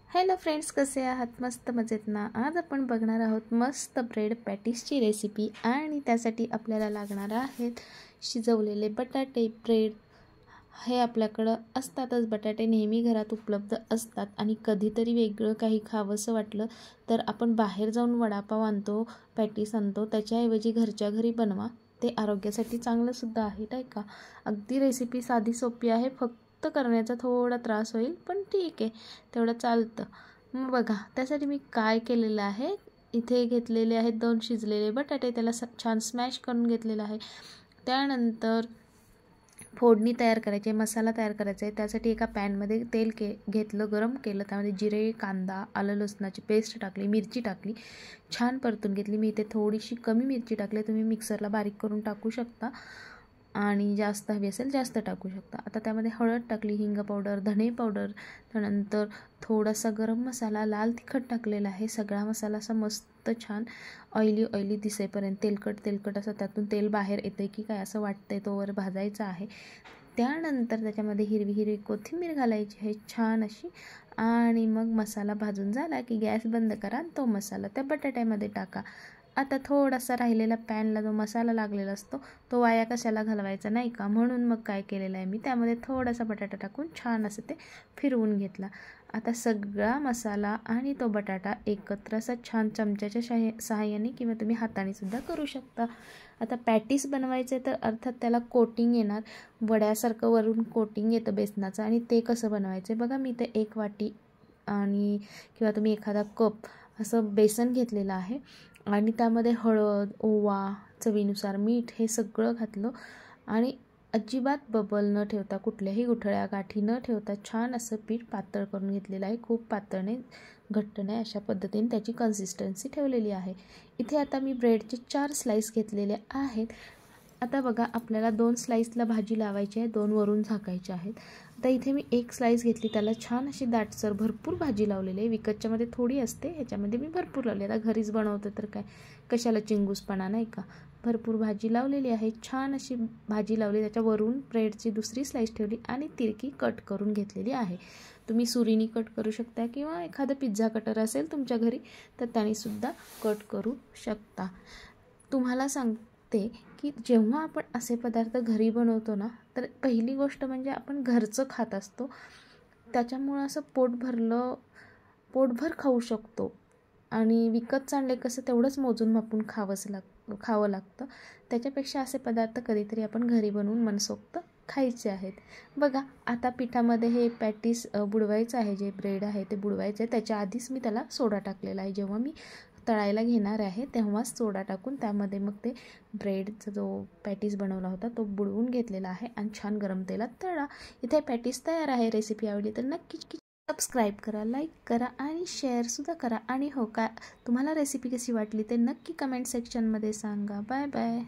Hello friends, कसे आहात? मस्त मजेत ना? आज आपण बघणार आहोत मस्त ब्रेड पॅटीसची रेसिपी आणि त्यासाठी आपल्याला लागणार आहेत शिजवलेले बटाटे. ब्रेड हे आपल्याकडं असतातच, बटाटे नेहमी घरात उपलब्ध असतात आणि कधीतरी वेगळं काही खावंसं वाटलं तर आपण बाहेर जाऊन वडापाव आणतो, पॅटीस आणतो. त्याच्याऐवजी घरच्या घरी बनवा, ते आरोग्यासाठी चांगलंसुद्धा आहे, नाही का? अगदी रेसिपी साधी सोपी आहे, फक्त करण्याचा थोडा त्रास होईल, पण ठीक आहे, तेवढं चालतं. मग बघा त्यासाठी मी काय केलेलं आहे. इथे घेतलेले आहेत 2 शिजलेले बटाटे, त्याला छान स्मॅश करून घेतलेलं आहे. त्यानंतर फोडणी तयार करायची आहे, मसाला तयार करायचा आहे. त्यासाठी एका पॅनमध्ये तेल घेतलं, गरम केलं. त्यामध्ये जिरे, कांदा, आलं लसणाची पेस्ट टाकली, मिरची टाकली, छान परतून घेतली. मी इथे थोडीशी कमी मिरची टाकली, तुम्ही मिक्सरला बारीक करून टाकू शकता आणि जास्त हवी असेल जास्त टाकू शकता. आता त्यामध्ये हळद टाकली, हिंग पावडर, धणे पावडर, त्यानंतर थोडासा गरम मसाला, लाल तिखट टाकलेला आहे. सगळा मसाला असा मस्त छान ऑइली दिसेपर्यंत, तेलकट असं त्यातून तेल बाहेर येते की काय असं वाटतंय तोवर भाजायचं आहे. त्यानंतर त्याच्यामध्ये हिरवी कोथिंबीर घालायची आहे छान अशी, आणि मग मसाला भाजून झाला की गॅस बंद करा. तो मसाला त्या बटाट्यामध्ये टाका. आता थोडासा राहिलेला पॅनला जो मसाला लागलेला असतो तो वाया कशाला घालवायचा, नाही का? म्हणून मग काय केलेलं आहे मी, त्यामध्ये थोडासा बटाटा टाकून छान असं ते फिरवून घेतला. आता सगळा मसाला आणि तो बटाटा एकत्र असा छान चमच्याच्या सहाय्याने किंवा तुम्ही हाताने सुद्धा करू शकता. आता पॅटीस बनवायचे तर अर्थात त्याला कोटिंग येणार, वड्यासारखं वरून कोटिंग येतं बेसनाचं. आणि ते कसं बनवायचं बघा, मी ते 1 वाटी आणि किंवा तुम्ही एखादा कप असं बेसन घेतलेलं आहे आणि त्यामध्ये हळद, ओवा, चवीनुसार मीठ हे सगळं घातलं आणि अजिबात बबल न ठेवता, कुठल्याही गुठळ्या गाठी न ठेवता छान असं पीठ पातळ करून घेतलेलं आहे. खूप पातळ नाही, घट्ट नाही, अशा पद्धतीने त्याची कन्सिस्टन्सी ठेवलेली आहे. इथे आता मी ब्रेडचे 4 स्लाईस घेतलेले आहेत. आता बघा आपल्याला 2 स्लाईसला भाजी लावायची आहे, 2 वरून झाकायचे आहेत. आता इथे मी 1 स्लाईस घेतली, त्याला छान अशी दाटसर भरपूर भाजी लावलेली आहे. विकतच्यामध्ये थोडी असते, ह्याच्यामध्ये मी भरपूर लावली. आता घरीच बनवतो तर काय कशाला चिंगूसपणा, नाही का? भरपूर भाजी लावलेली आहे, छान अशी भाजी लावली. त्याच्यावरून ब्रेडची दुसरी स्लाईस ठेवली आणि तिरकी कट करून घेतलेली आहे. तुम्ही सुरीनी कट करू शकता किंवा एखादं पिझ्झा कटर असेल तुमच्या घरी तर त्यानेसुद्धा कट करू शकता. तुम्हाला सांगते की जेव्हा आपण असे पदार्थ घरी बनवतो ना, तर पहिली गोष्ट म्हणजे आपण घरचं खात असतो, त्याच्यामुळं असं पोटभर खाऊ शकतो. आणि विकत आणले कसं तेवढंच मोजून मापून खावं लागतं. त्याच्यापेक्षा असे पदार्थ कधीतरी आपण घरी बनवून मनसोक्त खायचे आहेत. बघा आता पिठामध्ये हे पॅटीस बुडवायचं आहे, जे ब्रेड आहे ते बुडवायचं आहे. त्याच्या आधीच मी त्याला सोडा टाकलेला आहे. जेव्हा मी तळायला घेणार आहे तेव्हाच सोडा टाकून त्यामध्ये मग ते ब्रेडचा जो पॅटीस बनवला होता तो बुडवून घेतलेला आहे आणि छान गरम तेलात तळा. इथे पॅटीस तयार आहे. रेसिपी आवडली तर नक्कीच सबस्क्राईब करा, लाईक करा आणि शेअरसुद्धा करा. आणि हो, तुम्हाला रेसिपी कशी वाटली ते नक्की कमेंट सेक्शनमध्ये सांगा. Bye bye.